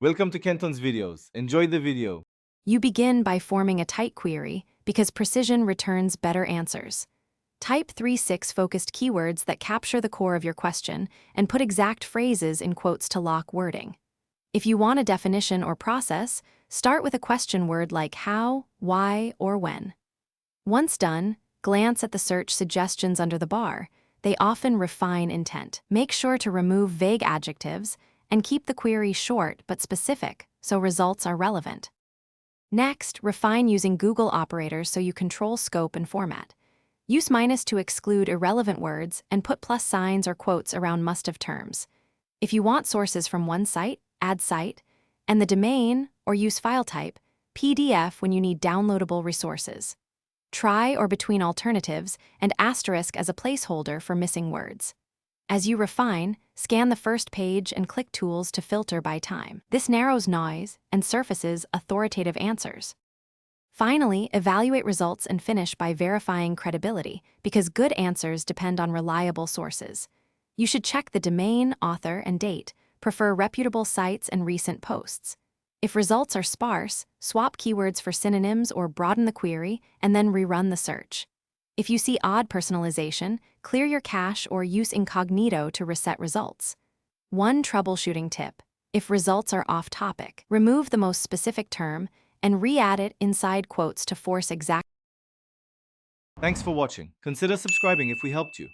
Welcome to Kenton's videos. Enjoy the video. You begin by forming a tight query because precision returns better answers. Type 3-6 focused keywords that capture the core of your question and put exact phrases in quotes to lock wording. If you want a definition or process, start with a question word like how, why, or when. Once done, glance at the search suggestions under the bar. They often refine intent. Make sure to remove vague adjectives and keep the query short but specific so results are relevant. Next, refine using Google operators so you control scope and format. Use minus to exclude irrelevant words and put plus signs or quotes around must-have terms. If you want sources from one site, add site, and the domain, or use file type, PDF when you need downloadable resources. Try or between alternatives and asterisk as a placeholder for missing words. As you refine, scan the first page and click Tools to filter by time. This narrows noise and surfaces authoritative answers. Finally, evaluate results and finish by verifying credibility, because good answers depend on reliable sources. You should check the domain, author, and date, prefer reputable sites and recent posts. If results are sparse, swap keywords for synonyms or broaden the query, and then rerun the search. If you see odd personalization, clear your cache or use incognito to reset results. One troubleshooting tip: if results are off-topic, remove the most specific term and re-add it inside quotes to force exact. Thanks for watching. Consider subscribing if we helped you.